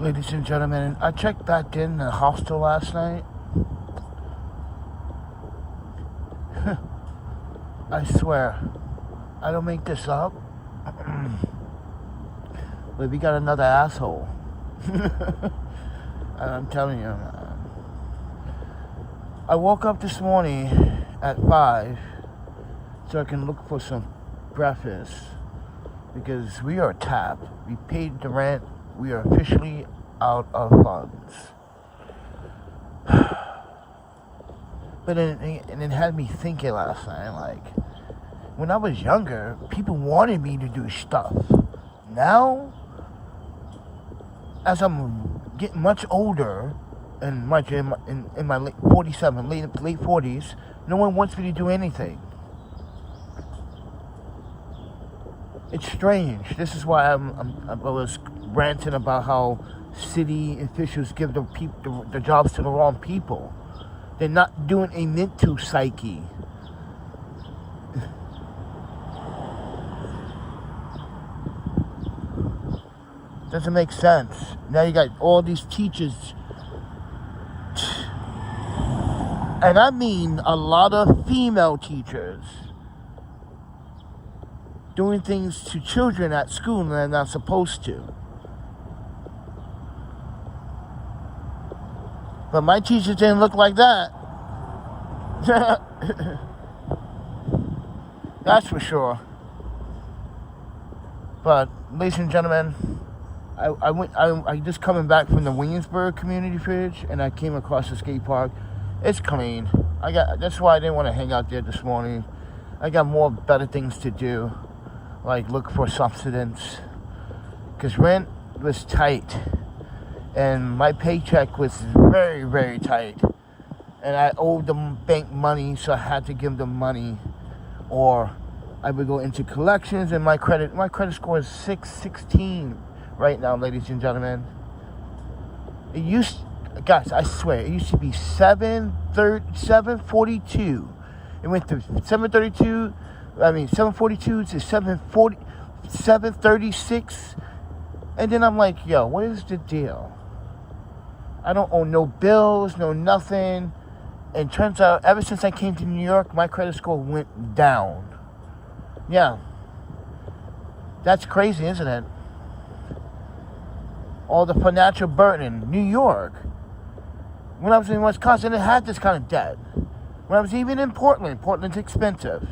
Ladies and gentlemen, I checked back in the hostel last night. I swear, I don't make this up. But we got another asshole. And I'm telling you, man. I woke up this morning at 5 so I can look for some breakfast because we are tapped. We paid the rent. We are officially out of funds. But it had me thinking last night, like, when I was younger, people wanted me to do stuff. Now, as I'm getting much older, and much in my late 47, late 40s, no one wants me to do anything. It's strange. This is why I was ranting about how city officials give the jobs to the wrong people. They're not doing a mental psyche. Doesn't make sense. Now you got all these teachers, and I mean a lot of female teachers, doing things to children at school and they're not supposed to. But my teachers didn't look like that. That's for sure. But, ladies and gentlemen, I just coming back from the Williamsburg Community Fridge, and I came across the skate park. It's clean. That's why I didn't want to hang out there this morning. I got more better things to do, like look for subsistence, because rent was tight, and my paycheck was very, very tight, and I owed the bank money, so I had to give them money, or I would go into collections, and my credit score is 616 right now, ladies and gentlemen. Guys, I swear, it used to be 742. It went to 742 to 736. And then I'm like, yo, what is the deal? I don't owe no bills, no nothing. And turns out, ever since I came to New York, my credit score went down. Yeah. That's crazy, isn't it? All the financial burden. New York. When I was in Wisconsin, it had this kind of debt. When I was even in Portland's expensive.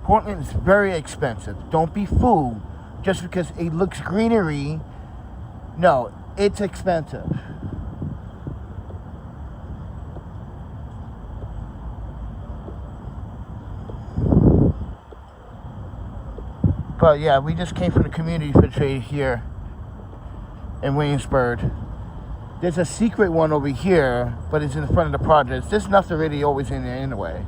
Portland is very expensive. Don't be fooled just because it looks greenery. No, it's expensive. But yeah, we just came from the community for trade here in Williamsburg. There's a secret one over here, but it's in the front of the projects. There's nothing really always in there anyway,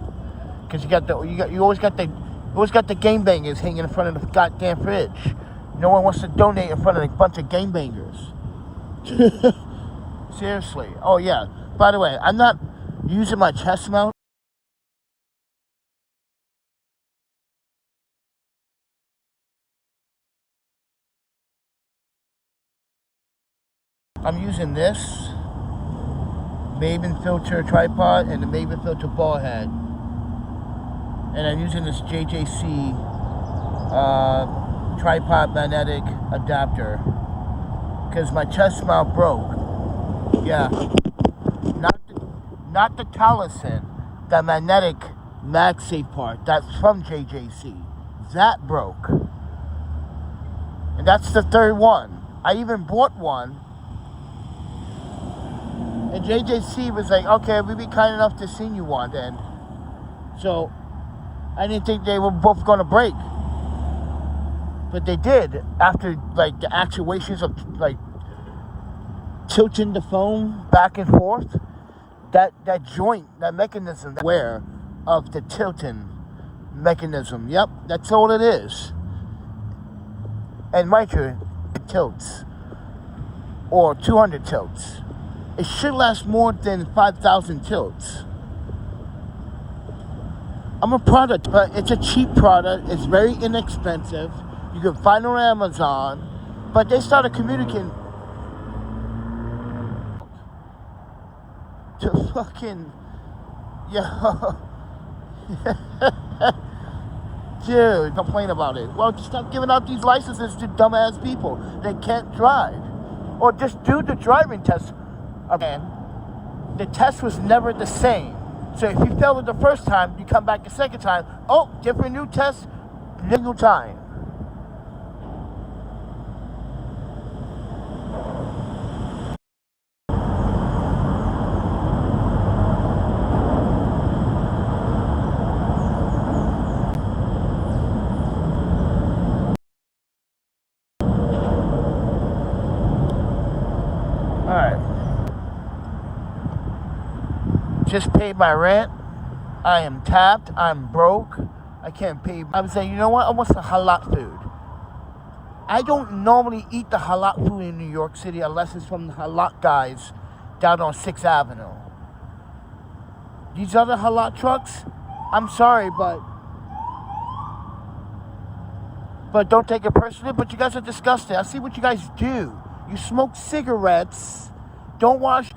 because you always got the gangbangers hanging in front of the goddamn fridge. No one wants to donate in front of a bunch of gangbangers. Seriously. Oh yeah. By the way, I'm not using my chest mount. I'm using this Maven filter tripod and the Maven filter ball head, and I'm using this JJC tripod magnetic adapter because my chest mount broke. Yeah, not the Telesin, the magnetic MagSafe part. That's from JJC. That broke, and that's the third one. I even bought one. And JJC was like, okay, we'd be kind enough to send you one then. So, I didn't think they were both going to break. But they did, after, like, the actuations of, like, tilting the phone back and forth. That joint, that mechanism, aware of the tilting mechanism. Yep, that's all it is. And mind you, it tilts. Or 200 tilts. It should last more than 5,000 tilts. I'm a product, but it's a cheap product. It's very inexpensive. You can find it on Amazon. But they started communicating to fucking, yo, dude, complain about it. Well, just stop giving out these licenses to dumbass people that can't drive. Or just do the driving test again. The test was never the same. So if you failed it the first time, you come back the second time. Oh, different new test, new time. Just paid my rent. I am tapped. I'm broke. I can't pay. I'm saying, you know what? I want some halal food. I don't normally eat the halal food in New York City unless it's from the halal guys down on 6th Avenue. These other halal trucks, I'm sorry, but don't take it personally, but you guys are disgusting. I see what you guys do. You smoke cigarettes. Don't wash.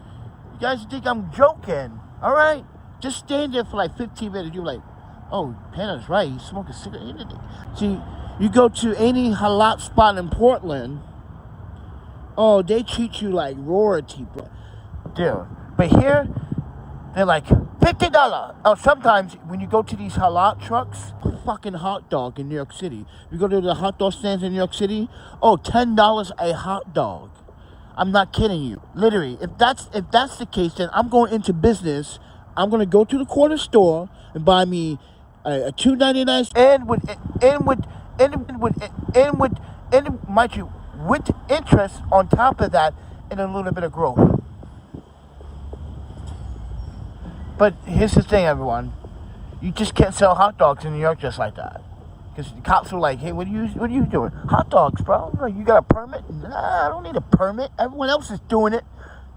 You guys think I'm joking. All right, just stand there for like 15 minutes. You're like, oh, Panda's right. He's smoking a cigarette. See, you go to any halal spot in Portland. Oh, they treat you like royalty, bro. Dude, but here, they're like $50. Oh, sometimes when you go to these halal trucks, fucking hot dog in New York City. You go to the hot dog stands in New York City. Oh, $10 a hot dog. I'm not kidding you. Literally, if that's the case, then I'm going into business. I'm gonna go to the corner store and buy me a $2.99 and mind you, with interest on top of that and a little bit of growth. But here's the thing, everyone. You just can't sell hot dogs in New York just like that. Because the cops were like, hey, what are you doing? Hot dogs, bro. Like, you got a permit? Nah, I don't need a permit. Everyone else is doing it.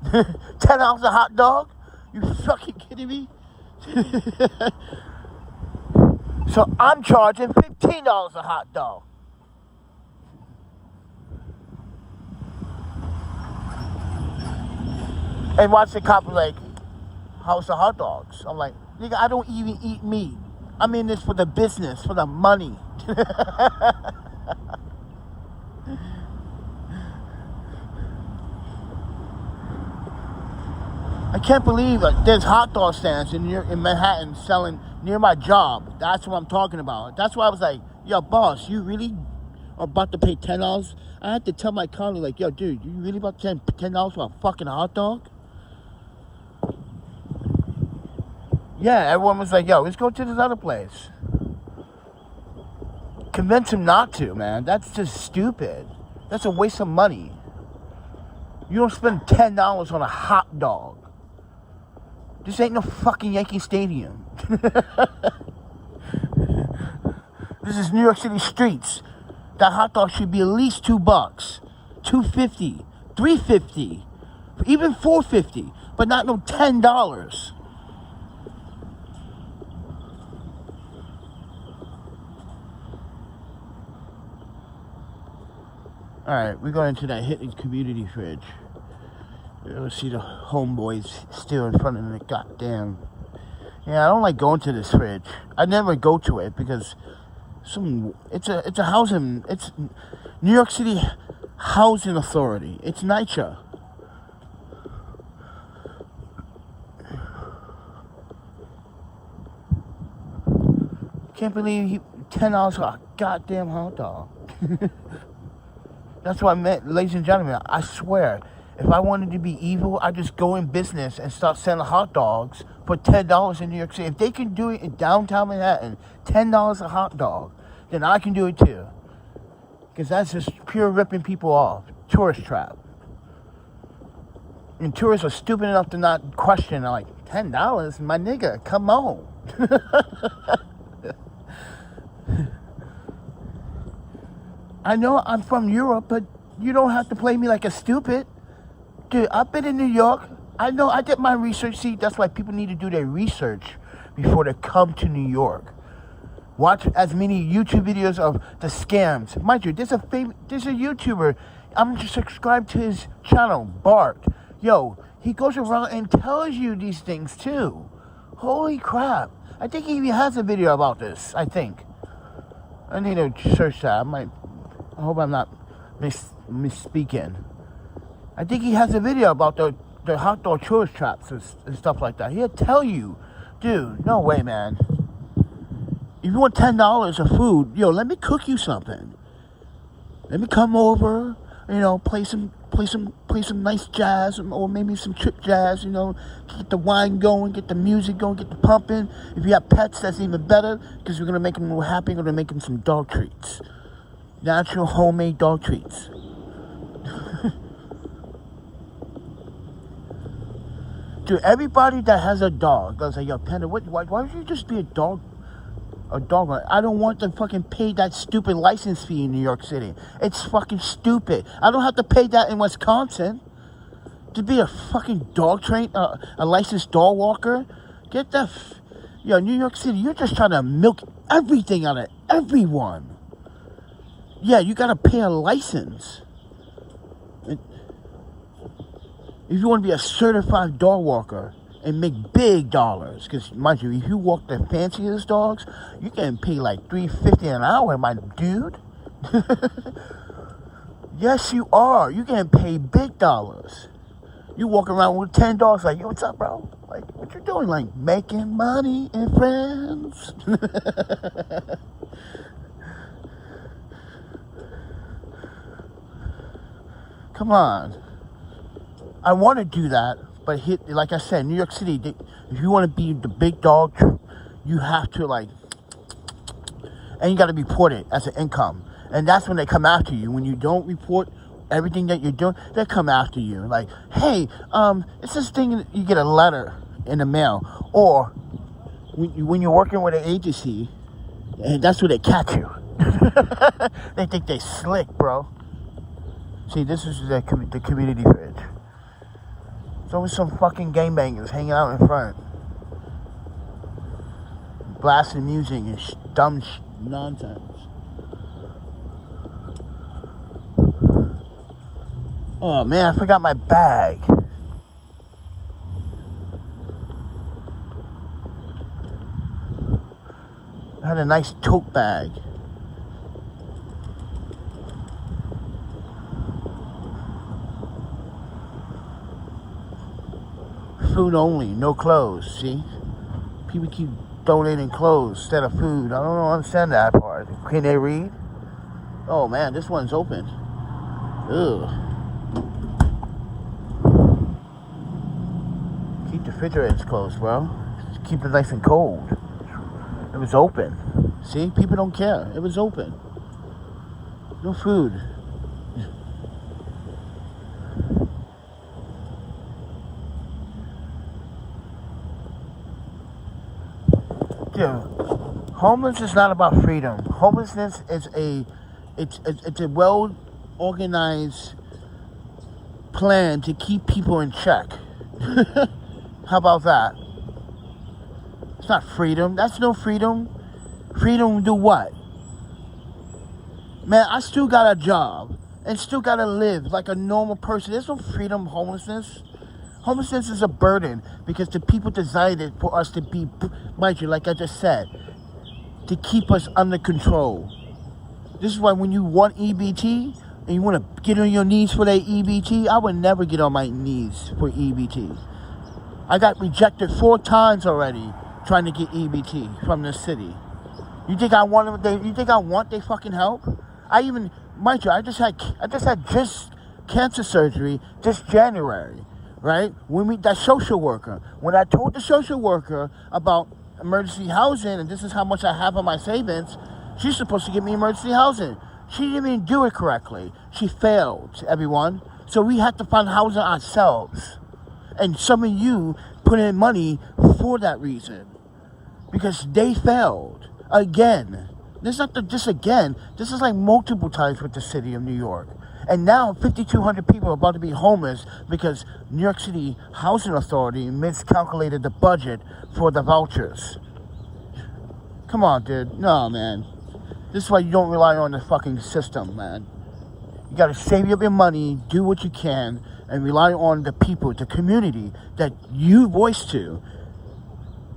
$10 a hot dog? You fucking kidding me? So I'm charging $15 a hot dog. And watch the cop like, how's the hot dogs? I'm like, nigga, I don't even eat meat. I'm in this for the business, for the money. I can't believe there's hot dog stands in Manhattan selling near my job. That's what I'm talking about. That's why I was like, yo, boss, you really are about to pay $10? I had to tell my colleague, like, yo, dude, you really about to pay $10 for a fucking hot dog? Yeah, everyone was like, yo, let's go to this other place. Convince him not to, man. That's just stupid. That's a waste of money. You don't spend $10 on a hot dog. This ain't no fucking Yankee Stadium. This is New York City streets. That hot dog should be at least $2, $2.50, $3.50, even $4.50, but not no $10. Alright, we're going into that hidden community fridge. You'll see the homeboys still in front of the goddamn... Yeah, I don't like going to this fridge. I never go to it because it's a housing... It's New York City Housing Authority. It's NYCHA. Can't believe $10 for a goddamn hot dog. That's what I meant, ladies and gentlemen. I swear, if I wanted to be evil, I'd just go in business and start selling hot dogs for $10 in New York City. If they can do it in downtown Manhattan, $10 a hot dog, then I can do it too. Because that's just pure ripping people off. Tourist trap. And tourists are stupid enough to not question. They're like, $10? My nigga, come on. I know I'm from Europe, but you don't have to play me like a stupid. Dude, I've been in New York. I know, I did my research. See, that's why people need to do their research before they come to New York. Watch as many YouTube videos of the scams. Mind you, there's a YouTuber. I'm just subscribed to his channel, Bart. Yo, he goes around and tells you these things too. Holy crap. I think he even has a video about this, I think. I need to search that. I hope I'm not misspeaking. I think he has a video about the hot dog tourist traps and stuff like that. He'll tell you, dude, no way, man. If you want $10 of food, yo, let me cook you something. Let me come over, you know, play some nice jazz, or maybe some trip jazz, you know, get the wine going, get the music going, get the pumping. If you have pets, that's even better, because we're going to make them more happy. We're going to make them some dog treats. Natural, homemade dog treats. Dude, everybody that has a dog goes like, yo, Panda, why don't you just be a dog? A dog. I don't want to fucking pay that stupid license fee in New York City. It's fucking stupid. I don't have to pay that in Wisconsin to be a fucking dog train, a licensed dog walker. Get the, yo, New York City, you're just trying to milk everything out of everyone. Yeah, you gotta pay a license. If you want to be a certified dog walker and make big dollars, because mind you, if you walk the fanciest dogs, you can pay like $3.50 an hour, my dude. Yes, you are. You can pay big dollars. You walk around with 10 dogs, like, yo, what's up, bro? Like, what you doing? Like, making money and friends. Come on. I want to do that, but like I said, New York City, if you want to be the big dog, you have to, like, and you got to report it as an income. And that's when they come after you. When you don't report everything that you're doing, they come after you. Like, hey, it's this thing, you get a letter in the mail. Or when you're working with an agency, and that's where they catch you. They think they slick, bro. See, this is the community fridge. There's always some fucking gangbangers hanging out in front, blasting music and dumb nonsense. Oh man, I forgot my bag. I had a nice tote bag. Food only, no clothes, see? People keep donating clothes instead of food. I don't understand that part. Can they read? Oh man, this one's open. Ugh. Keep the refrigerators closed, bro. Keep it nice and cold. It was open. See? People don't care. It was open. No food. Dude, homeless is not about freedom. Homelessness is it's a well organized plan to keep people in check. How about that? It's not freedom. That's no freedom. Freedom to do what? Man, I still got a job and still gotta live like a normal person. There's no freedom homelessness. Homelessness is a burden because the people decided for us to be, mind you, like I just said, to keep us under control. This is why when you want EBT and you want to get on your knees for that EBT, I would never get on my knees for EBT. I got rejected 4 times already trying to get EBT from the city. You think I want their fucking help? Mind you, I just had cancer surgery this January. Right? That social worker, when I told the social worker about emergency housing and this is how much I have on my savings, she's supposed to give me emergency housing. She didn't even do it correctly. She failed, everyone. So we had to find housing ourselves. And some of you put in money for that reason. Because they failed. Again. This is not just again. This is like multiple times with the city of New York. And now 5,200 people are about to be homeless because New York City Housing Authority miscalculated the budget for the vouchers. Come on, dude. No, man. This is why you don't rely on the fucking system, man. You gotta save up your money, do what you can, and rely on the people, the community that you voice to.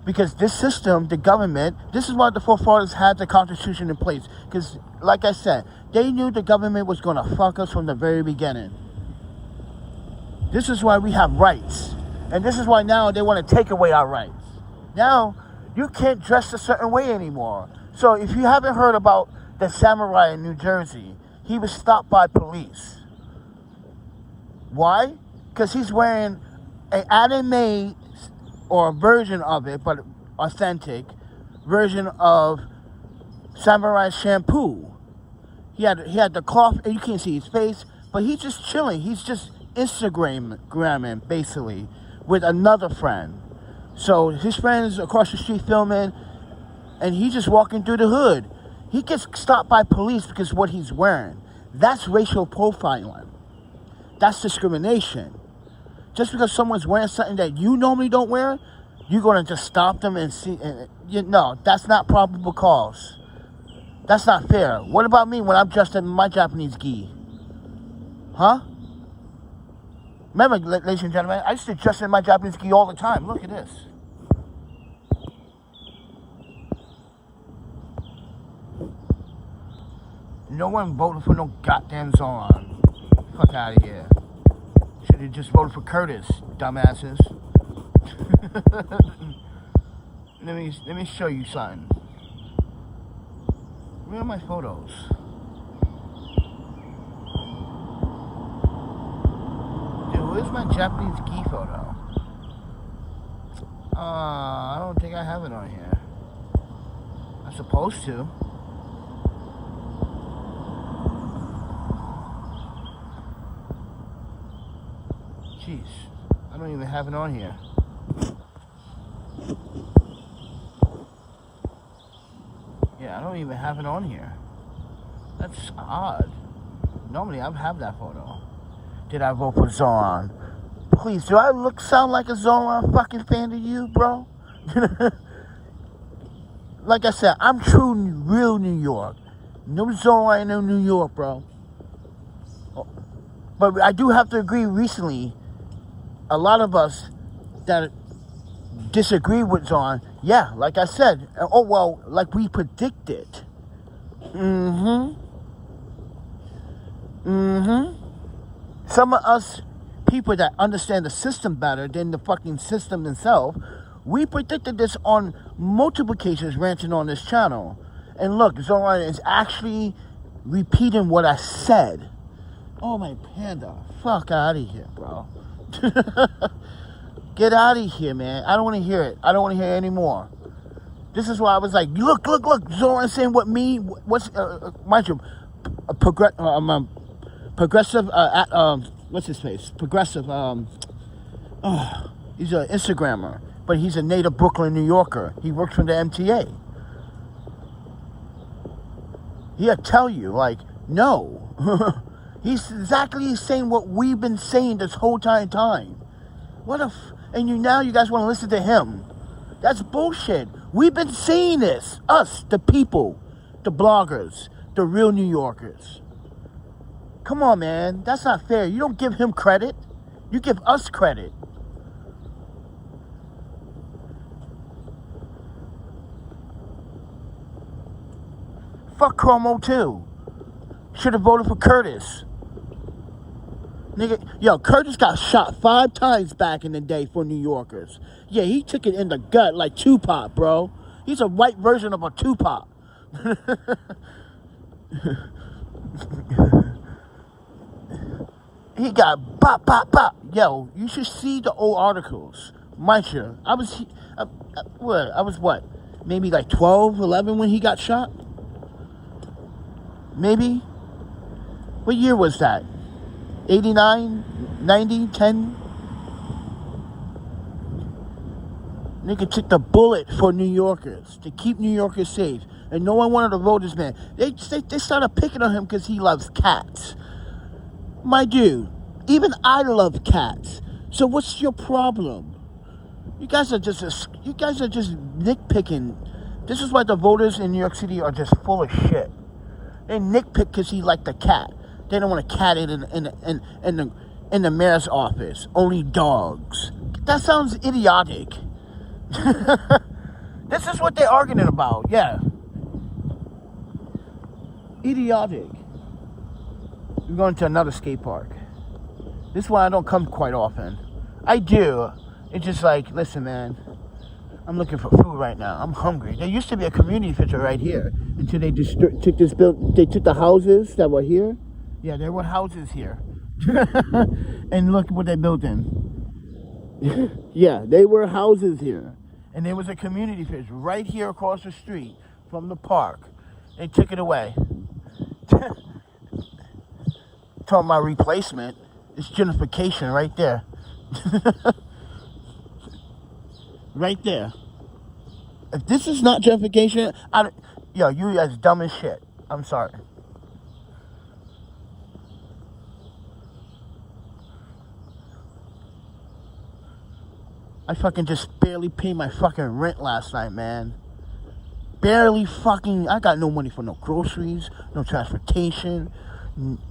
Because this system, the government, this is why the forefathers had the Constitution in place. Because, like I said, they knew the government was going to fuck us from the very beginning. This is why we have rights. And this is why now they want to take away our rights. Now, you can't dress a certain way anymore. So if you haven't heard about the samurai in New Jersey, he was stopped by police. Why? Because he's wearing an anime or a version of it, but authentic version of samurai shampoo. He had the cloth, and you can't see his face, but he's just chilling. He's just Instagramming, basically, with another friend. So his friend's across the street filming, and he's just walking through the hood. He gets stopped by police because of what he's wearing. That's racial profiling. That's discrimination. Just because someone's wearing something that you normally don't wear, you're going to just stop them and see. No, that's not probable cause. That's not fair. What about me when I'm dressed in my Japanese gi? Huh? Remember, ladies and gentlemen, I used to dress in my Japanese gi all the time. Look at this. No one voted for no goddamn Zoran. Fuck out of here. Should have just voted for Curtis, dumbasses. Let me show you something. Where are my photos? Dude, where's my Japanese gi photo? I don't think I have it on here. I'm supposed to. Jeez, I don't even have it on here. Yeah, I don't even have it on here. That's odd. Normally I have that photo. Did I vote for Zoran? Please, do I sound like a Zoran fucking fan to you, bro? Like I said, I'm real New York. No Zoran in New York, bro. But I do have to agree recently, a lot of us that disagree with Zoran, yeah, like I said, like we predicted. Some of us people that understand the system better than the fucking system itself, we predicted this on multiple occasions ranting on this channel. And look, Zoran is actually repeating what I said. Oh, my panda. Fuck out of here, bro. Get out of here, man. I don't want to hear it. I don't want to hear it anymore. This is why I was like, look. Zoran saying what me, what's, mind you, progressive, what's his face? Progressive, he's an Instagrammer, but he's a native Brooklyn, New Yorker. He works for the MTA. He'll tell you, like, no. He's exactly saying what we've been saying this whole time. And now you guys want to listen to him. That's bullshit. We've been saying this. Us, the people, the bloggers, the real New Yorkers. Come on, man. That's not fair. You don't give him credit. You give us credit. Fuck Cuomo, too. Should have voted for Curtis. Nigga, Curtis got shot 5 times back in the day for New Yorkers. Yeah, he took it in the gut like Tupac, bro. He's a white version of a Tupac. He got bop, bop, bop. Yo, you should see the old articles. Mind you, I was what? Maybe like 12, 11 when he got shot? Maybe? What year was that? 89, 90, 10? Nigga took the bullet for New Yorkers, to keep New Yorkers safe. And no one wanted to vote this man. They started picking on him because he loves cats. My dude, even I love cats. So what's your problem? You guys are just nitpicking. This is why the voters in New York City are just full of shit. They nitpick because he liked the cat. They don't want a cat in in the mayor's office. Only dogs. That sounds idiotic. This is what they're arguing about. Yeah. Idiotic. We're going to another skate park. This is why I don't come quite often. I do. It's just like, listen, man. I'm looking for food right now. I'm hungry. There used to be a community center right here until they just took this They took the houses that were here. Yeah, there were houses here. And look what they built in. Yeah, they were houses here. And there was a community fish right here across the street from the park. They took it away. Talking about replacement. It's gentrification right there. Right there. If this is not gentrification, you guys dumb as shit. I'm sorry. I fucking just barely paid my fucking rent last night, man. Barely fucking... I got no money for no groceries, no transportation.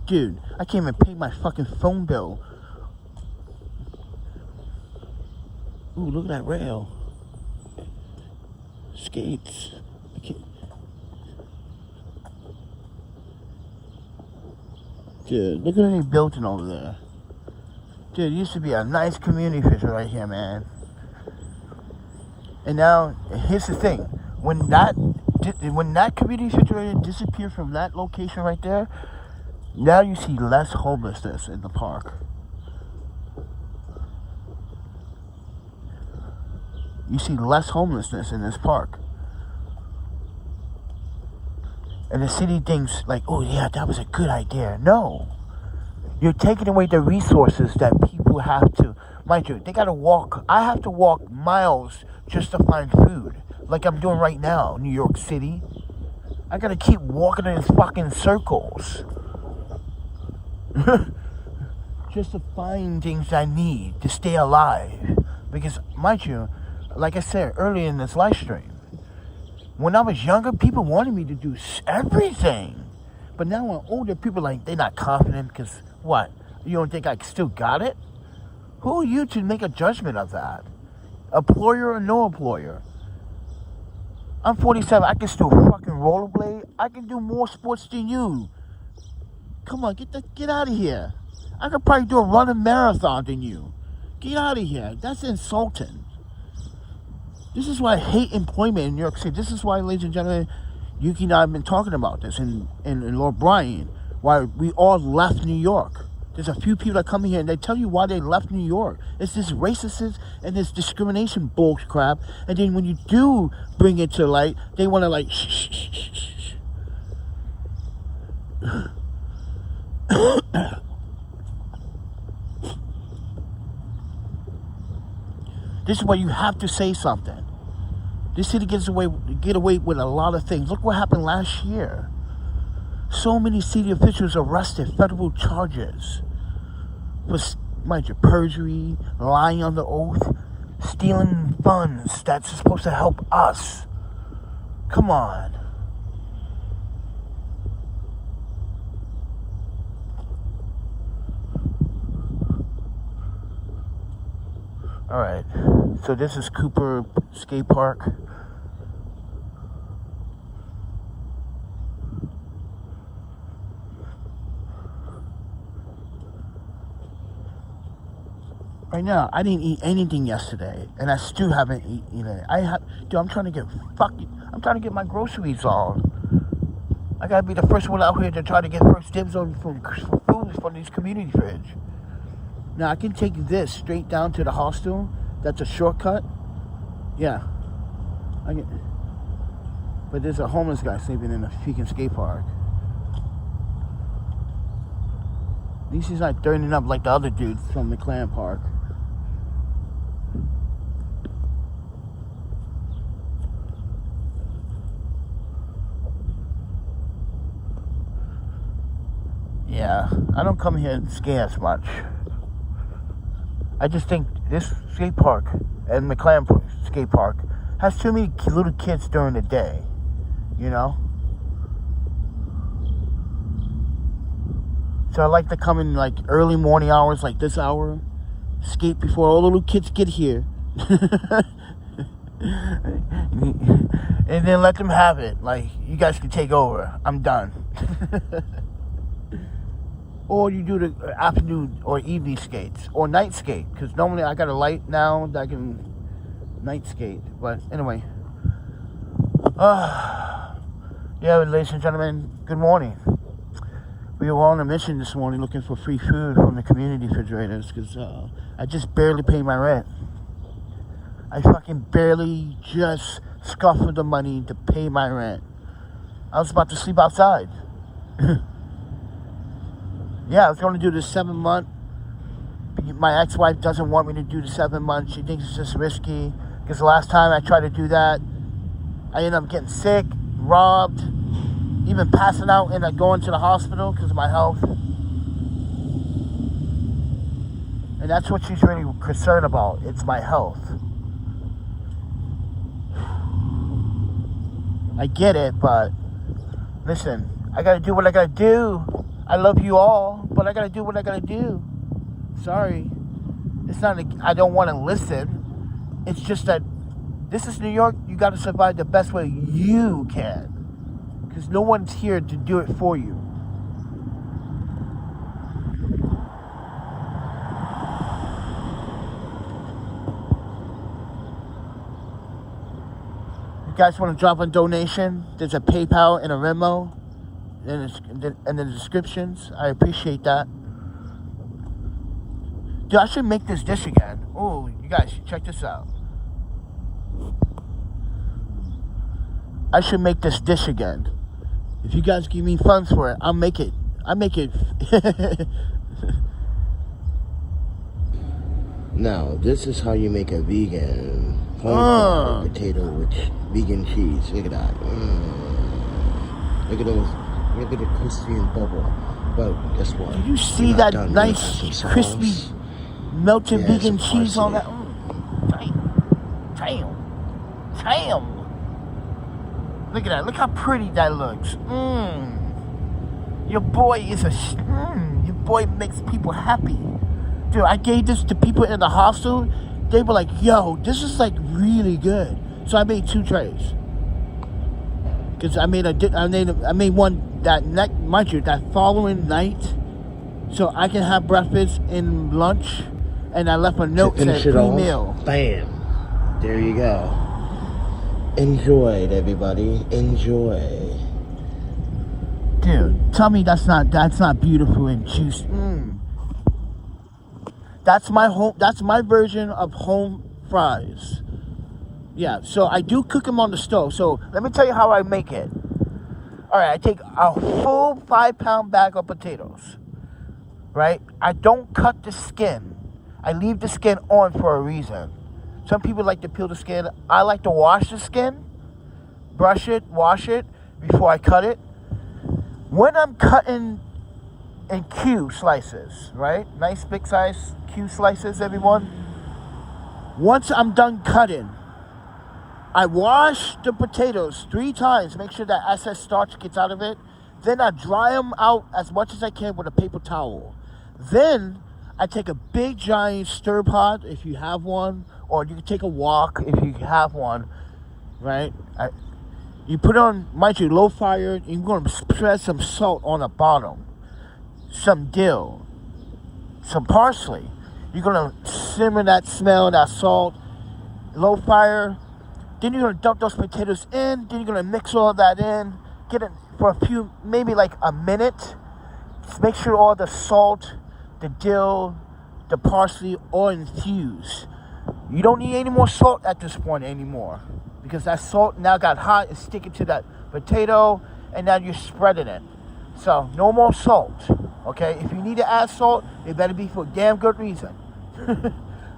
Dude, I can't even pay my fucking phone bill. Ooh, look at that rail. Skates. Dude, look at what they built in over there. Dude, it used to be a nice community center right here, man. And now, here's the thing. When that community center disappeared from that location right there, now you see less homelessness in the park. You see less homelessness in this park. And the city thinks like, oh yeah, that was a good idea. No. You're taking away the resources that people have to. Mind you, they gotta walk. I have to walk miles just to find food. Like I'm doing right now, New York City. I gotta keep walking in fucking circles. Just to find things I need to stay alive. Because, mind you, like I said earlier in this live stream, when I was younger, people wanted me to do everything. But now when I'm older, people like, they're not confident because, what? You don't think I still got it? Who are you to make a judgment of that? Employer or no employer? I'm 47. I can still fucking rollerblade. I can do more sports than you. Come on, get out of here. I could probably do a running marathon than you. Get out of here. That's insulting. This is why I hate employment in New York City. This is why, ladies and gentlemen, Yuki and I have been talking about this in Lord Brian, why we all left New York. There's a few people that come here and they tell you why they left New York. It's this racism and this discrimination bull crap. And then when you do bring it to light, they want to like shh. This is why you have to say something. This city get away with a lot of things. Look what happened last year. So many city officials arrested, federal charges for, mind you, perjury, lying on the oath, stealing funds that's supposed to help us. Come on. All right, so this is Cooper Skate Park. Right now, I didn't eat anything yesterday, and I still haven't eaten it. I'm trying to get my groceries on. I gotta be the first one out here to try to get first dibs on food from these community fridge. Now, I can take this straight down to the hostel. That's a shortcut. Yeah. But there's a homeless guy sleeping in a freaking skate park. At least he's not turning up like the other dudes from McLaren Park. Yeah, I don't come here and skate as much. I just think this skate park and McLaren skate park has too many little kids during the day, you know? So I like to come in like early morning hours, like this hour, skate before all the little kids get here. And then let them have it. Like, you guys can take over. I'm done. Or you do the afternoon or evening skates or night skate, because normally I got a light now that I can night skate. But anyway, yeah, ladies and gentlemen, good morning. We were on a mission this morning looking for free food from the community refrigerators, because I just barely paid my rent. I fucking barely just scuffled the money to pay my rent. I was about to sleep outside. Yeah, I was going to do the 7-month. My ex-wife doesn't want me to do the 7 months. She thinks it's just risky. Because the last time I tried to do that, I ended up getting sick, robbed, even passing out and going to the hospital because of my health. And that's what she's really concerned about. It's my health. I get it, but listen, I got to do what I got to do. I love you all, but I gotta do what I gotta do. Sorry. It's not, I don't want to listen. It's just that this is New York. You gotta survive the best way you can. Because no one's here to do it for you. You guys want to drop a donation? There's a PayPal and a Venmo. In the descriptions. I appreciate that. Dude, I should make this dish again. Oh, you guys, check this out. I should make this dish again. If you guys give me funds for it, I'll make it. Now, this is how you make a vegan home potato with vegan cheese. Look at that. Look at those. Look at the crispy and bubble. But guess what? Did you see that nice, crispy, melted vegan cheese on that? Damn. Look at that. Look how pretty that looks. Your boy is your boy makes people happy. Dude, I gave this to people in the hostel. They were like, yo, this is like really good. So I made 2 trays. Because I made one that night, mind you, that following night, so I can have breakfast and lunch, and I left a note that said free meal. Bam. There you go. Enjoy it, everybody. Enjoy. Dude, tell me that's not beautiful and juicy. That's my version of home fries. Yeah, so I do cook them on the stove. So let me tell you how I make it. All right, I take a full 5-pound bag of potatoes, right? I don't cut the skin. I leave the skin on for a reason. Some people like to peel the skin. I like to wash the skin, brush it, wash it before I cut it. When I'm cutting in cube slices, right? Nice big size cube slices, everyone. Once I'm done cutting, I wash the potatoes 3 times, make sure that excess starch gets out of it. Then I dry them out as much as I can with a paper towel. Then I take a big giant stir pot if you have one, or you can take a wok if you have one, right? You put it on, mind you, low fire. You're going to spread some salt on the bottom, some dill, some parsley. You're going to simmer that smell, that salt, low fire. Then you're going to dump those potatoes in. Then you're going to mix all that in. Get it for a few, maybe like a minute. Just make sure all the salt, the dill, the parsley all infuse. You don't need any more salt at this point anymore. Because that salt now got hot. It's sticking to that potato. And now you're spreading it. So no more salt. Okay? If you need to add salt, it better be for a damn good reason.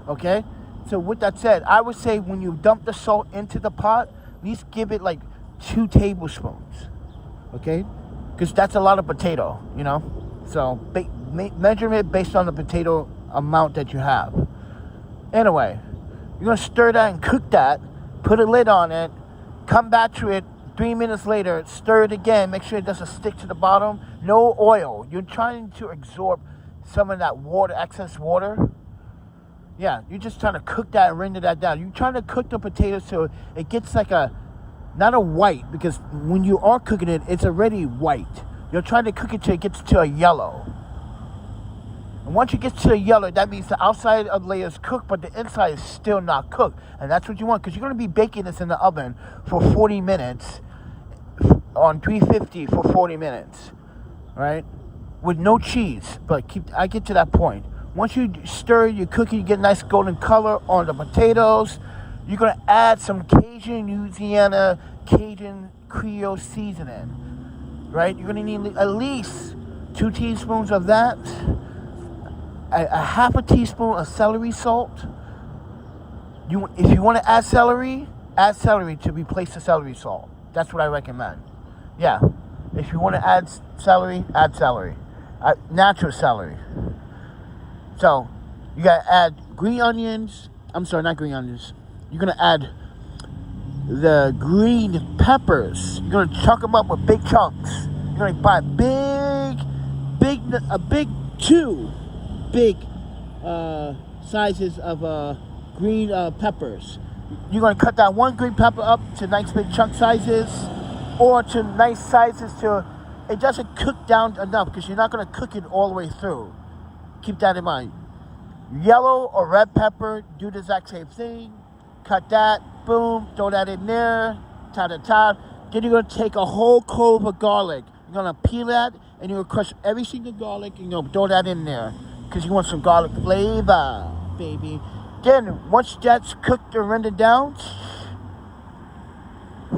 Okay? So with that said, I would say when you dump the salt into the pot, at least give it like 2 tablespoons, okay? Because that's a lot of potato, you know? So measure it based on the potato amount that you have. Anyway, you're going to stir that and cook that, put a lid on it, come back to it 3 minutes later, stir it again. Make sure it doesn't stick to the bottom. No oil. You're trying to absorb some of that water, excess water. Yeah, you're just trying to cook that and render that down. You're trying to cook the potatoes so it gets like not a white, because when you are cooking it, it's already white. You're trying to cook it till it gets to a yellow. And once it gets to a yellow, that means the outside of the layer is cooked, but the inside is still not cooked. And that's what you want, because you're going to be baking this in the oven for 40 minutes on 350 for 40 minutes, right? With no cheese. But I get to that point. Once you stir, you cook it, you get a nice golden color on the potatoes. You're going to add some Cajun, Louisiana, Cajun Creole seasoning, right? You're going to need at least 2 teaspoons of that. A half a teaspoon of celery salt. If you want to add celery to replace the celery salt. That's what I recommend. Yeah. If you want to add celery. Natural celery. So, you got to add green onions. I'm sorry, not green onions. You're going to add the green peppers. You're going to chunk them up with big chunks. You're going to buy two big sizes of green peppers. You're going to cut that one green pepper up to nice big chunk sizes, or to nice sizes to it doesn't cook down enough, because you're not going to cook it all the way through. Keep that in mind. Yellow or red pepper, do the exact same thing. Cut that, boom, throw that in there, ta-ta-ta. Then you're going to take a whole clove of garlic. You're going to peel that, and you're going to crush every single garlic, and you're going to throw that in there, because you want some garlic flavor, baby. Then, once that's cooked and rendered down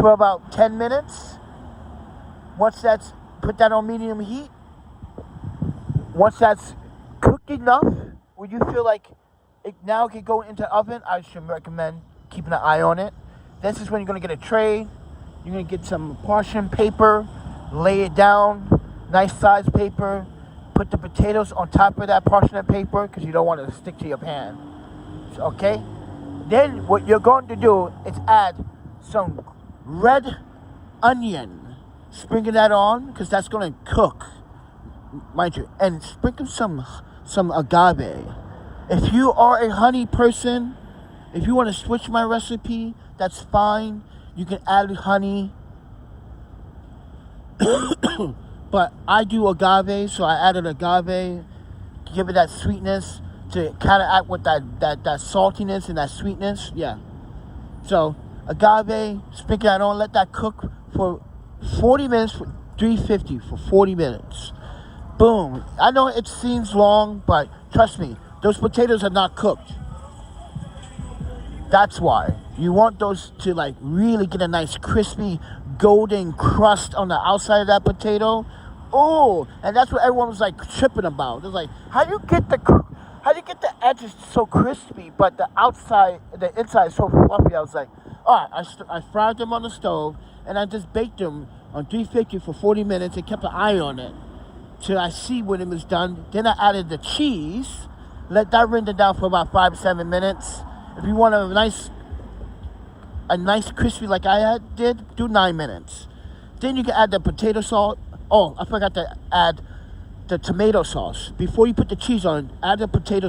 for about 10 minutes, put that on medium heat. Once that's cooked enough, when you feel like it now can go into the oven, I should recommend keeping an eye on it. This is when you're going to get a tray. You're going to get some parchment paper, lay it down, nice size paper. Put the potatoes on top of that parchment paper, because you don't want it to stick to your pan. Okay? Then what you're going to do is add some red onion. Sprinkle that on, because that's going to cook, mind you. And sprinkle some agave. If you are a honey person, if you want to switch my recipe, that's fine. You can add honey. But I do agave, so I added agave. Give it that sweetness to counteract with that saltiness and that sweetness. Yeah. So agave, sprinkle that on, let that cook for 40 minutes, for 350 for 40 minutes. Boom. I know it seems long, but trust me, those potatoes are not cooked. That's why. You want those to like really get a nice crispy golden crust on the outside of that potato. Oh, and that's what everyone was like tripping about. They're like, how do you get the edges so crispy, but the inside is so fluffy? I was like, all right, I fried them on the stove, and I just baked them on 350 for 40 minutes and kept an eye on it till I see when it was done. Then I added the cheese, let that render down for about 5 to 7 minutes. If you want a nice crispy like I did, do 9 minutes. Then you can add the potato sauce. Oh, I forgot to add the tomato sauce. Before you put the cheese on, add the potato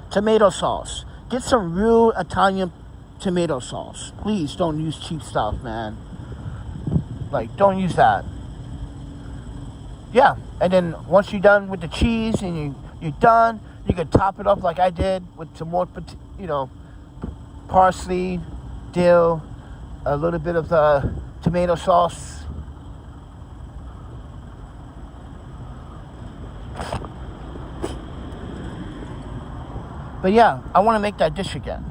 tomato sauce. Get some real Italian tomato sauce. Please don't use cheap stuff, man. Like, don't use that. Yeah, and then once you're done with the cheese and you're done, you can top it off like I did with some more, parsley, dill, a little bit of the tomato sauce. But yeah, I want to make that dish again.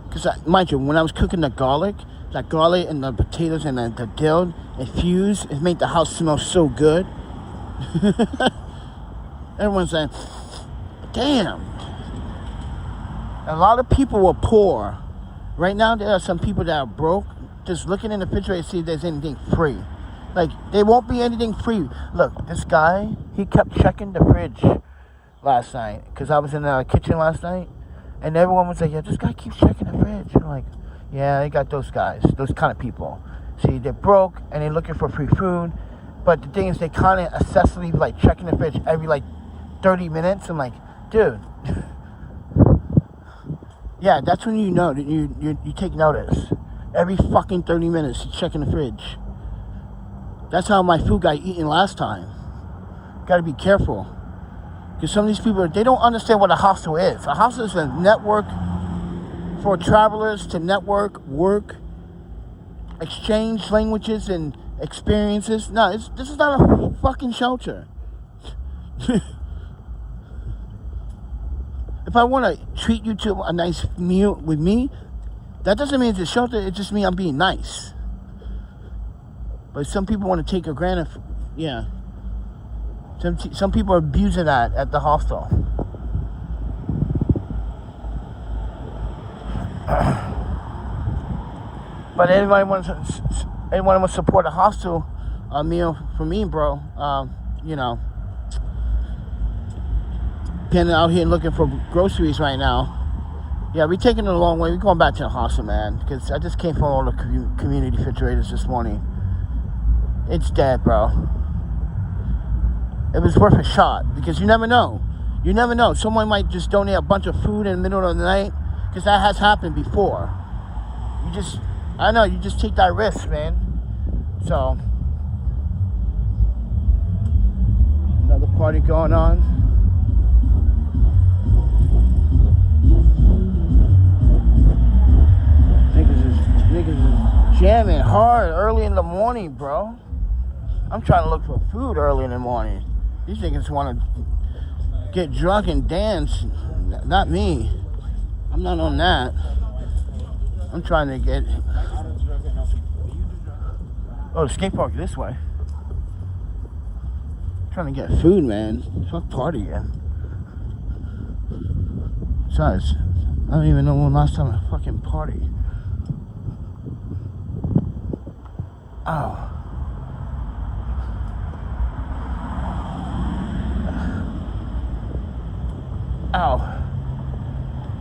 Because, mind you, when I was cooking the garlic and the potatoes and the dill, it fused. It made the house smell so good. Everyone's saying, damn. A lot of people were poor. Right now, there are some people that are broke, just looking in the refrigerator to see if there's anything free. Like, there won't be anything free. Look, this guy, he kept checking the fridge. last night because I was in the kitchen last night, and everyone was like, "Yeah, this guy keeps checking the fridge." And I'm like, "Yeah, they got those guys, those kind of people. See, they're broke and they're looking for free food, but the thing is, they kind of obsessively like checking the fridge every like 30 minutes." I'm like, dude, yeah, that's when you know that you take notice. Every fucking 30 minutes, you're checking the fridge. That's how my food got eaten last time. Got to be careful. Because some of these people, they don't understand what a hostel is. A hostel is a network for travelers to network, work, exchange languages and experiences. No, this is not a fucking shelter. If I want to treat you to a nice meal with me, that doesn't mean it's a shelter. It just means I'm being nice. But some people want to take a granted. Yeah. Some people are abusing that at the hostel. But anyone wants to support a hostel meal for me, bro? You know, being out here looking for groceries right now. Yeah, we're taking it a long way. We're going back to the hostel, man, because I just came from all the community refrigerators this morning. It's dead, bro. It was worth a shot because you never know. You never know. Someone might just donate a bunch of food in the middle of the night because that has happened before. I know, you just take that risk, man. So, another party going on. Niggas is jamming hard early in the morning, bro. I'm trying to look for food early in the morning. These niggas want to get drunk and dance. Not me. I'm not on that. I'm trying to get... Oh, the skate park this way. I'm trying to get food, man. Fuck partying. Besides, I don't even know when last time I fucking partied. Oh. Ow.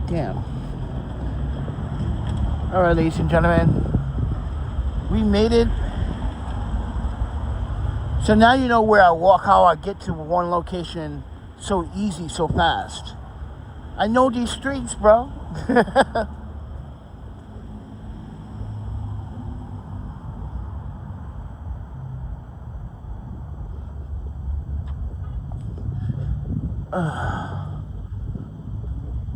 Damn. Alright, ladies and gentlemen. We made it. So now you know where I walk, how I get to one location so easy, so fast. I know these streets, bro.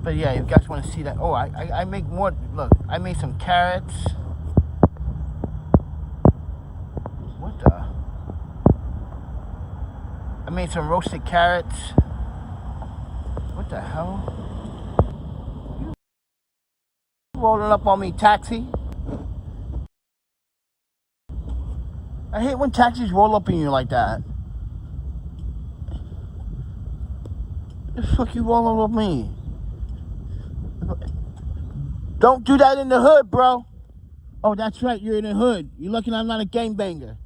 But yeah, you guys want to see that? Oh, I make more. Look, I made some carrots. What the? I made some roasted carrots. What the hell? You rolling up on me, taxi? I hate when taxis roll up on you like that. The fuck you rolling up on me? Don't do that in the hood, bro. Oh, that's right, you're in the hood. You're lucky I'm not a gangbanger.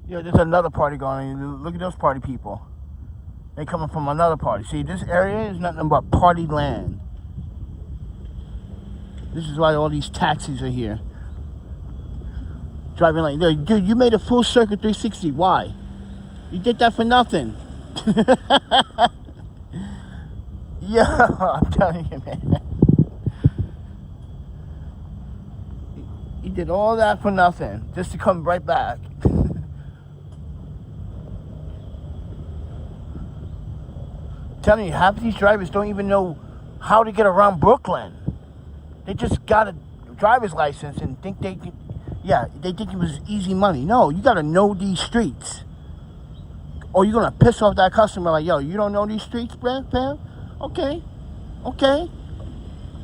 Yeah, there's another party going on. Look at those party people. They coming from another party. See, this area is nothing but party land. This is why all these taxis are here. Driving like, dude, you made a full circuit 360. Why? You did that for nothing. Yeah, I'm telling you, man. He did all that for nothing, just to come right back. I'm telling you, half of these drivers don't even know how to get around Brooklyn. They just got a driver's license and think they can, they think it was easy money. No, you gotta know these streets. Or you're gonna piss off that customer like, yo, you don't know these streets, fam? Okay.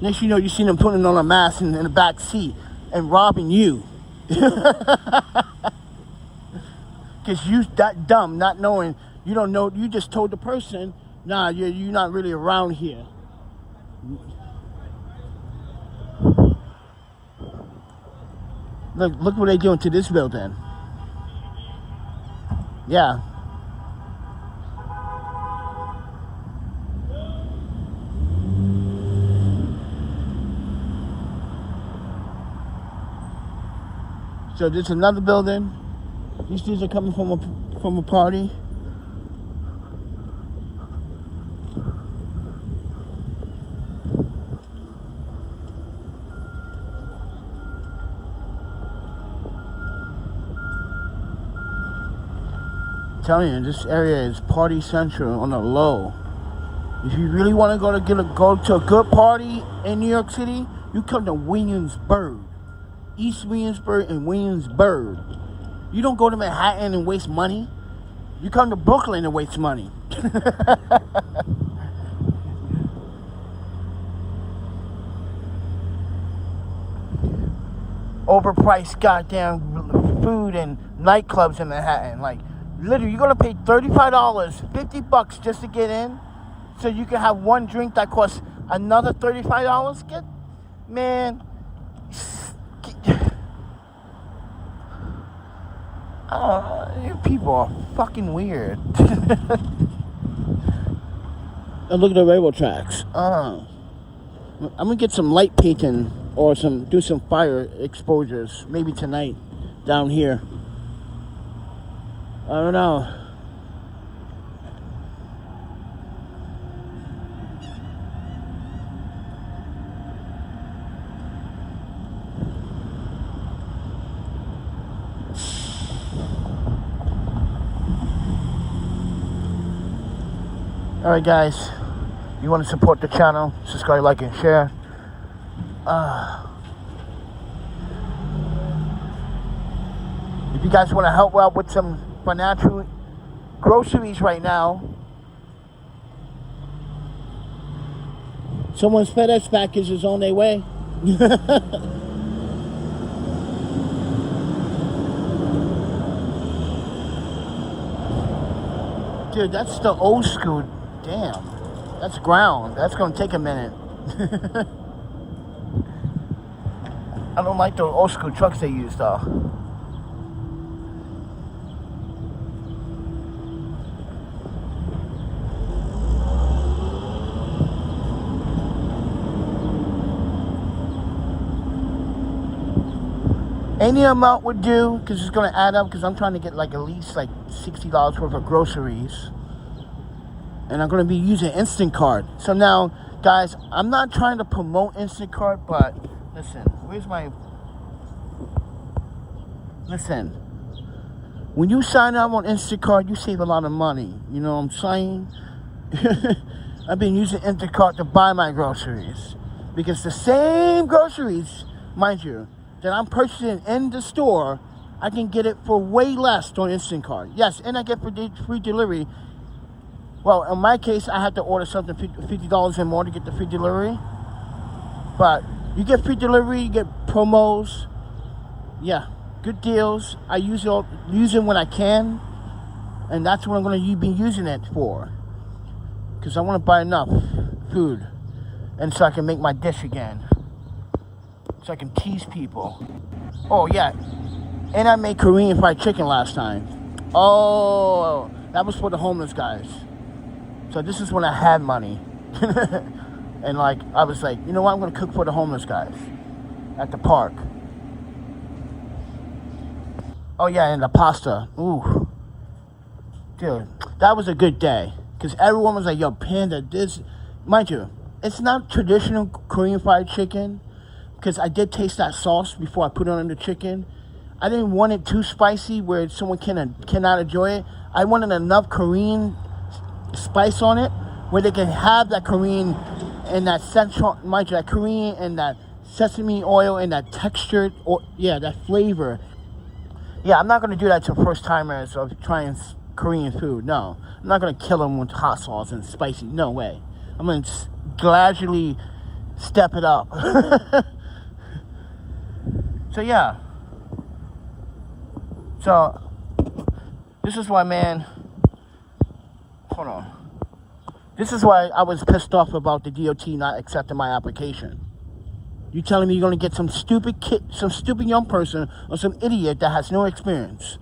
Next you know, you see them putting on a mask in the back seat and robbing you. Because you that dumb, not knowing, you don't know, you just told the person, nah, you're not really around here. Look what they're doing to this building. Yeah. So there's another building. These dudes are coming from a party. I'm telling you, this area is party central on the low. If you really want to go to a good party in New York City, you come to Williamsburg, East Williamsburg and Williamsburg. You don't go to Manhattan and waste money. You come to Brooklyn and waste money. Overpriced goddamn food and nightclubs in Manhattan. Like, literally, you're gonna pay $35, $50 just to get in, so you can have one drink that costs another $35. Man. You people are fucking weird. And look at the railroad tracks. I'm gonna get some light painting or do some fire exposures maybe tonight down here. I don't know. Alright guys, you want to support the channel, subscribe, like, and share. If you guys want to help out with some financial groceries right now, someone's FedEx package is on their way. Dude, that's the old school. Damn, that's ground. That's gonna take a minute. I don't like the old school trucks they use though. Any amount would do, because it's gonna add up, because I'm trying to get like at least like $60 worth of groceries. And I'm going to be using Instant Card. So now, guys, I'm not trying to promote Instant Card, but listen, listen, when you sign up on Instant Card, you save a lot of money. You know what I'm saying? I've been using Instant Card to buy my groceries. Because the same groceries, mind you, that I'm purchasing in the store, I can get it for way less on Instant Card. Yes, and I get free delivery. Well, in my case, I had to order something $50 and more to get the free delivery. But you get free delivery, you get promos. Yeah, good deals. I use it when I can. And that's what I'm going to be using it for. Because I want to buy enough food. And so I can make my dish again. So I can tease people. Oh, yeah. And I made Korean fried chicken last time. Oh, that was for the homeless guys. So this is when I had money. And like, I was like, you know what, I'm going to cook for the homeless guys at the park. Oh yeah, and the pasta. Ooh. Dude, that was a good day. Because everyone was like, yo, Panda, this... Mind you, it's not traditional Korean fried chicken. Because I did taste that sauce before I put it on the chicken. I didn't want it too spicy where someone cannot enjoy it. I wanted enough Korean spice on it where they can have that Korean and that central, mind you, that Korean and that sesame oil and that textured, or yeah, that flavor. Yeah, I'm not going to do that to first timers of trying Korean food. No, I'm not going to kill them with hot sauce and spicy. No way. I'm going to gradually step it up. So yeah. So this is why, man. Hold on. This is why I was pissed off about the DOT not accepting my application. You telling me you're going to get some stupid kid, some stupid young person, or some idiot that has no experience.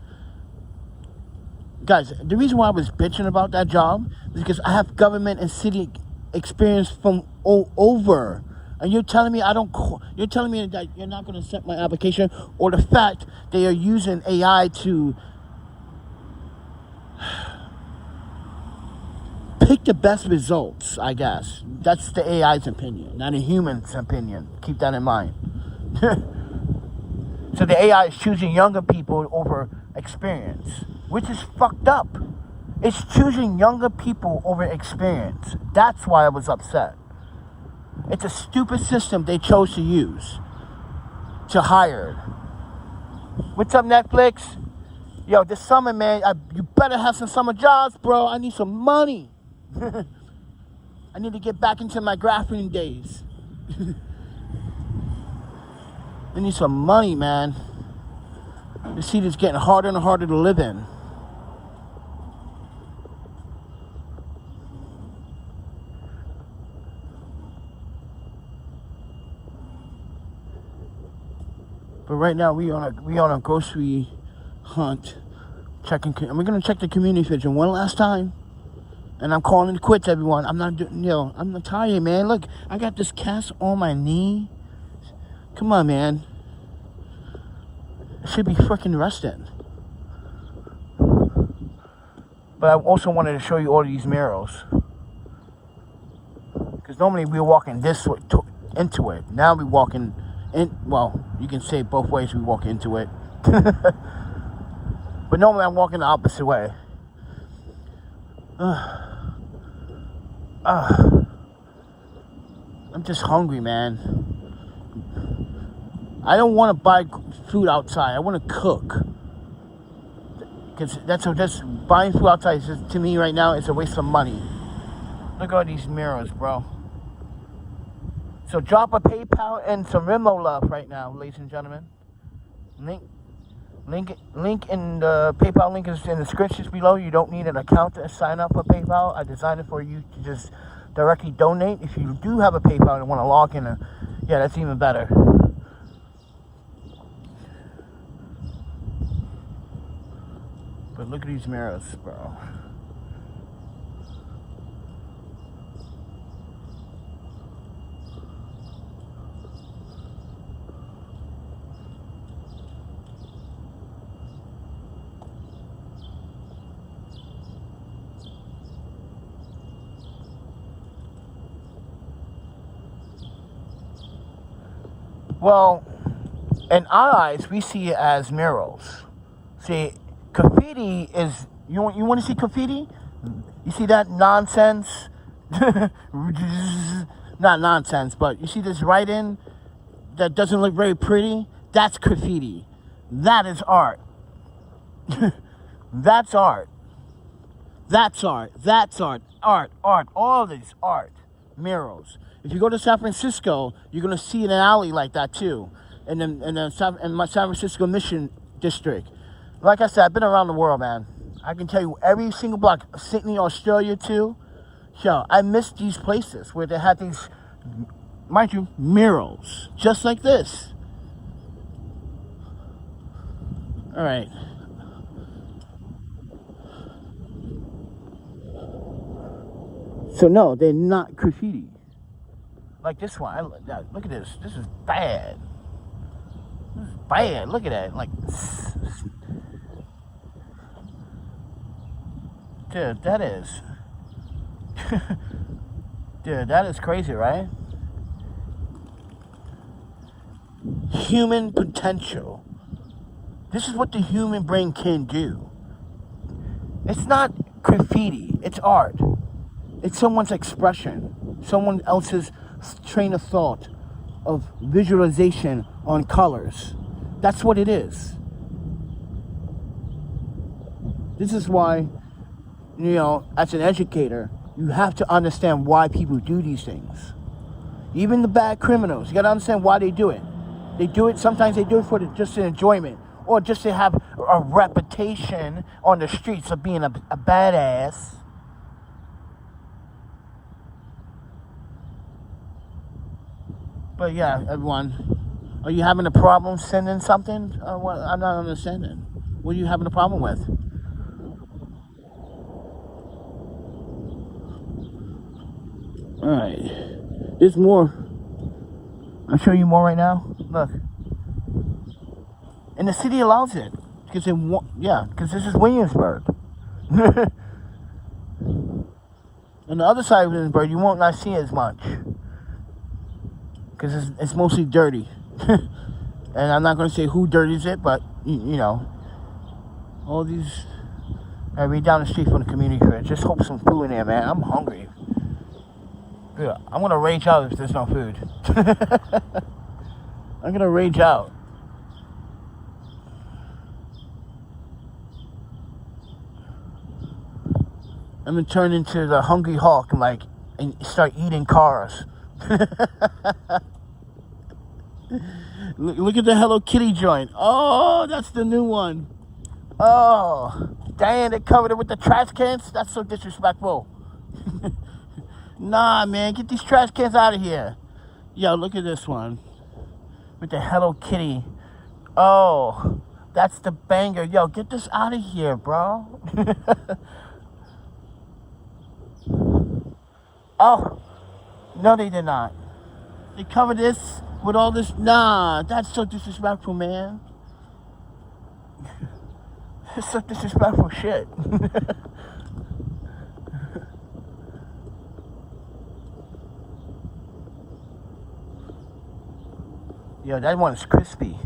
Guys, the reason why I was bitching about that job is because I have government and city experience from over And you're telling me you're telling me that you're not going to accept my application, or the fact they are using AI to pick the best results, I guess. That's the AI's opinion, not a human's opinion. Keep that in mind. So the AI is choosing younger people over experience, which is fucked up. It's choosing younger people over experience. That's why I was upset. It's a stupid system they chose to use to hire. What's up, Netflix? Yo, this summer, man, you better have some summer jobs, bro. I need some money. I need to get back into my graphing days. I need some money, man. The city is getting harder and harder to live in. But right now we on a grocery hunt, and we're gonna check the community fridge one last time. And I'm calling it quits, everyone. I'm not doing, I'm not tired, man. Look, I got this cast on my knee. Come on, man. I should be freaking resting. But I also wanted to show you all these murals. Because normally we're walking this way into it. Now we're walking in, well, you can say both ways we walk into it. But normally I'm walking the opposite way. I'm just hungry, man. I don't want to buy food outside. I want to cook. Because that's buying food outside is just, to me right now, it's a waste of money. Look at all these mirrors, bro. So drop a PayPal and some Venmo love right now, ladies and gentlemen. Link in the PayPal link is in the description below. You don't need an account to sign up for PayPal. I designed it for you to just directly donate. If you do have a PayPal and want to log in, yeah, that's even better. But look at these mirrors, bro. Well, in our eyes, we see it as murals. See, graffiti is, you want to see graffiti? You see that nonsense? Not nonsense, but you see this writing that doesn't look very pretty? That's graffiti. That is art. That's art. That's art. That's art. Art. All this art. Murals. If you go to San Francisco, you're going to see an alley like that too. In my San Francisco Mission District. Like I said, I've been around the world, man. I can tell you every single block. Sydney, Australia too. Yo, I miss these places where they had these, mind you, murals. Just like this. Alright. So no, they're not graffiti. Like this one. Look at this. This is bad. This is bad. Look at that. Like, dude, that is. Dude, that is crazy, right? Human potential. This is what the human brain can do. It's not graffiti. It's art. It's someone's expression. Someone else's train of thought, of visualization on colors. That's what it is. This is why, as an educator, you have to understand why people do these things. Even the bad criminals, you got to understand why they do it. They do it, sometimes they do it for just an enjoyment, or just to have a reputation on the streets of being a badass. But yeah, everyone, are you having a problem sending something? Well, I'm not understanding. What are you having a problem with? Alright. There's more I'll show you more right now. Look. And the city allows it. Because because this is Williamsburg. On the other side of Williamsburg, you won't not see it as much. Because it's mostly dirty. And I'm not going to say who dirties it, but, you know. All these... I read down the street from the community fridge. Just hope some food in there, man. I'm hungry. Yeah, I'm going to rage out if there's no food. I'm going to rage out. I'm going to turn into the Hungry Hawk and start eating cars. Look at the Hello Kitty joint. Oh, that's the new one. Oh, dang, they covered it with the trash cans? That's so disrespectful. Nah, man, get these trash cans out of here. Yo, look at this one. With the Hello Kitty. Oh, that's the banger. Yo, get this out of here, bro. Oh, no, they did not. They covered this with all this. Nah, that's so disrespectful, man. It's so disrespectful shit. Yo, that one is crispy.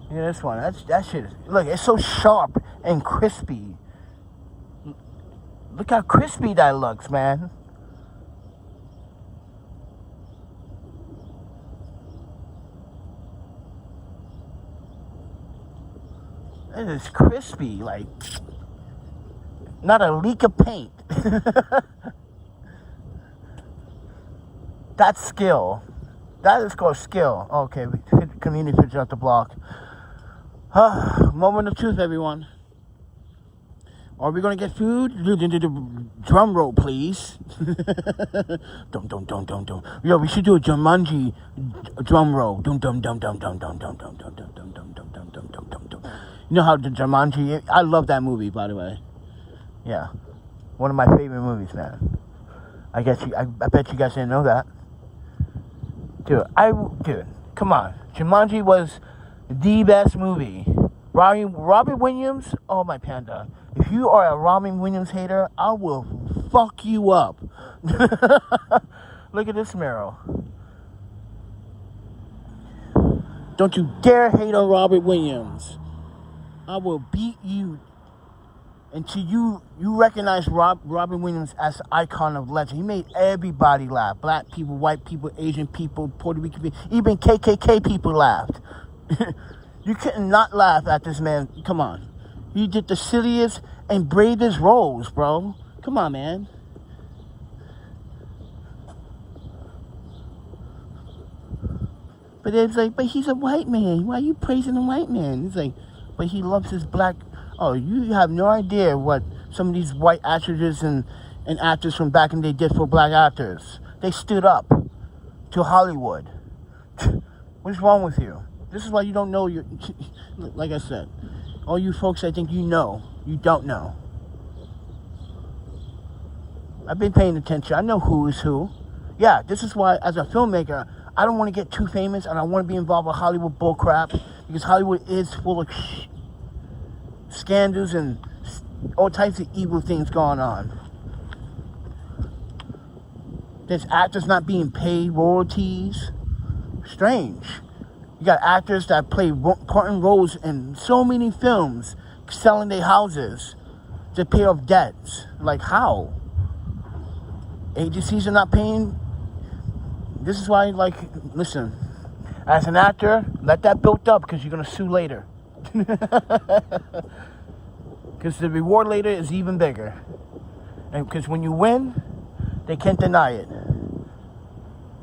Yeah, this one. That shit is... Look, it's so sharp and crispy. Look how crispy that looks, man. It is crispy, like not a leak of paint. That's skill. That is called skill. Okay, we hit the community fridge out the block. Moment of truth, everyone. Are we gonna get food? Drum roll, please. Dum. Yo, we should do a Jumanji drum roll. Dum. You know how the Jumanji? I love that movie, by the way. Yeah, one of my favorite movies, man. I bet you guys didn't know that, dude. Come on, Jumanji was the best movie. Robin Williams, oh my panda. If you are a Robin Williams hater, I will fuck you up. Look at this mural. Don't you dare hate on Robin Williams. I will beat you until you recognize Robin Williams as an icon of legend. He made everybody laugh. Black people, white people, Asian people, Puerto Rican people, even KKK people laughed. You couldn't not laugh at this man. Come on. He did the silliest and bravest roles, bro. Come on, man. But it's like, but he's a white man. Why are you praising a white man? It's like, but he loves his black... Oh, you have no idea what some of these white actresses and actors from back in the day did for black actors. They stood up to Hollywood. What is wrong with you? This is why you don't know your... Like I said, all you folks I think you know, you don't know. I've been paying attention. I know who is who. Yeah, this is why, as a filmmaker, I don't want to get too famous and I want to be involved with Hollywood bullcrap, because Hollywood is full of scandals and all types of evil things going on. There's actors not being paid royalties. Strange. You got actors that play important roles in so many films, selling their houses to pay off debts. Like, how? Agencies are not paying. This is why, like, listen, as an actor, let that build up, because you're going to sue later. Because the reward later is even bigger. And because when you win, they can't deny it.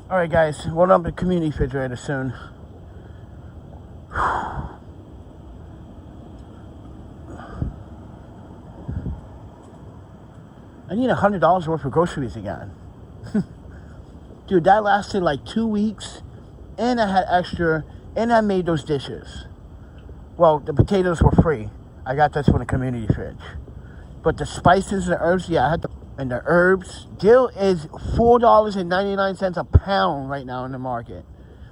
All right, guys, we'll up the community refrigerator soon. I need $100 worth of groceries again. Dude, that lasted like 2 weeks, and I had extra, and I made those dishes. Well, the potatoes were free. I got this from the community fridge. But the spices and herbs, yeah, I had to And the herbs, dill is $4.99 a pound right now in the market.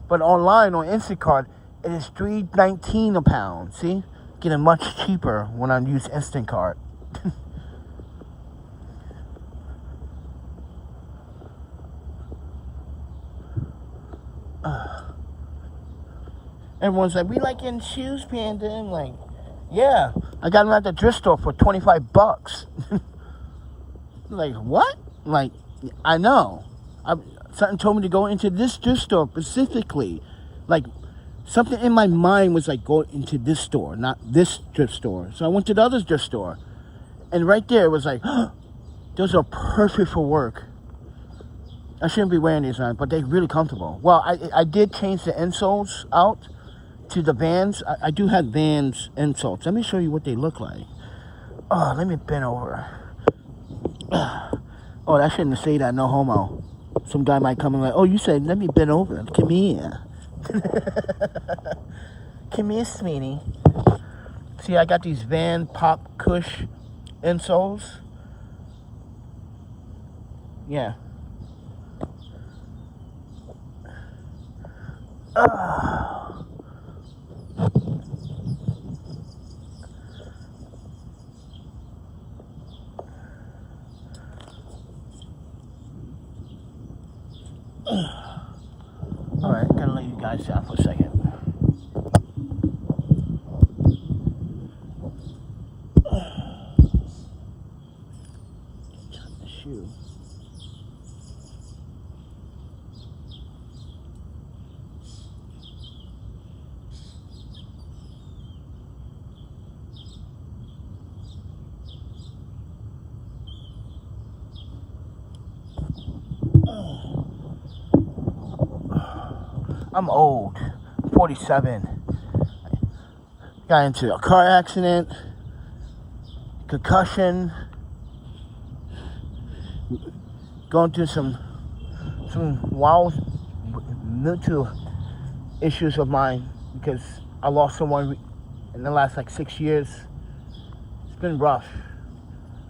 But online on Instacart, it is $3.19 a pound. See? Getting much cheaper when I use Instacart. Everyone's like, we like getting shoes, Panda. I'm like, yeah, I got them at the thrift store for $25. Like, what? Like, I know. Something told me to go into this thrift store specifically. Like, something in my mind was like, go into this store, not this thrift store. So I went to the other thrift store. And right there, it was like, those are perfect for work. I shouldn't be wearing these on, but they're really comfortable. Well, I did change the insoles out to the Vans. I do have Vans insoles. Let me show you what they look like. Oh, let me bend over. Oh, I shouldn't say that. No homo. Some guy might come and like, oh, you said let me bend over. Come here. Come here, sweetie. See, I got these Van Pop Cush insoles. Yeah. Alright, gotta let you guys down for a second. The shoe. I'm old, 47. Got into a car accident, concussion, going through some wild mental issues of mine because I lost someone in the last like 6 years. It's been rough.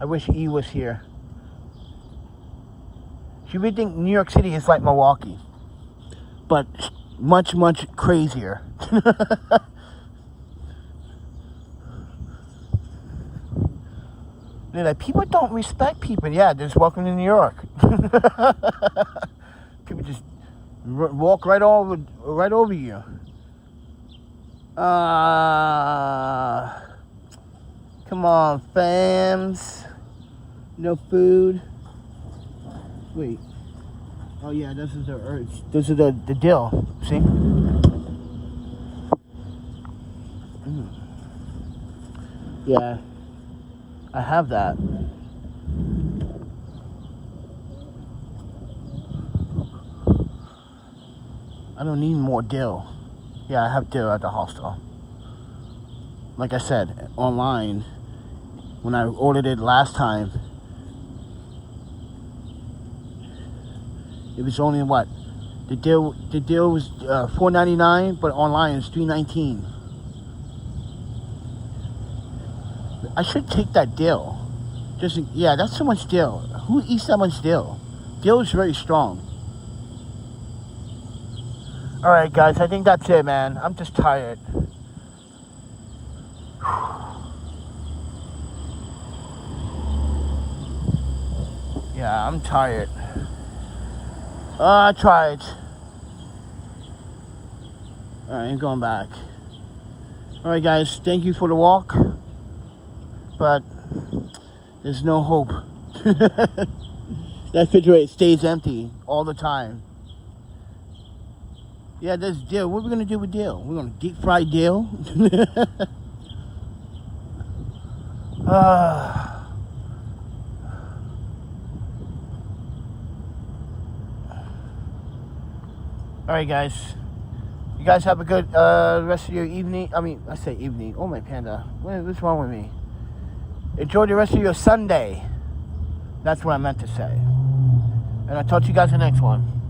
I wish E was here. She would think New York City is like Milwaukee, but much, much crazier. They're like, people don't respect people. Yeah, just welcome to New York. People just walk right over you. Come on, fams. No food. Wait. Oh yeah, this is the herbs. This is the dill. See? Yeah. I have that. I don't need more dill. Yeah, I have dill at the hostel. Like I said, online, when I ordered it last time, it was only what? The deal was $4.99, but online it's $3.19. I should take that dill. Yeah, that's so much dill. Who eats that much dill? Dill is very strong. All right, guys, I think that's it, man. I'm just tired. Yeah, I'm tired. I tried. Alright, I'm going back. Alright, guys, thank you for the walk. But there's no hope. That refrigerator stays empty all the time. Yeah, there's dill. What are we going to do with dill? We're going to deep fry dill? Alright, guys. You guys have a good rest of your evening. I say evening. Oh, my panda. What's wrong with me? Enjoy the rest of your Sunday. That's what I meant to say. And I'll talk to you guys in the next one.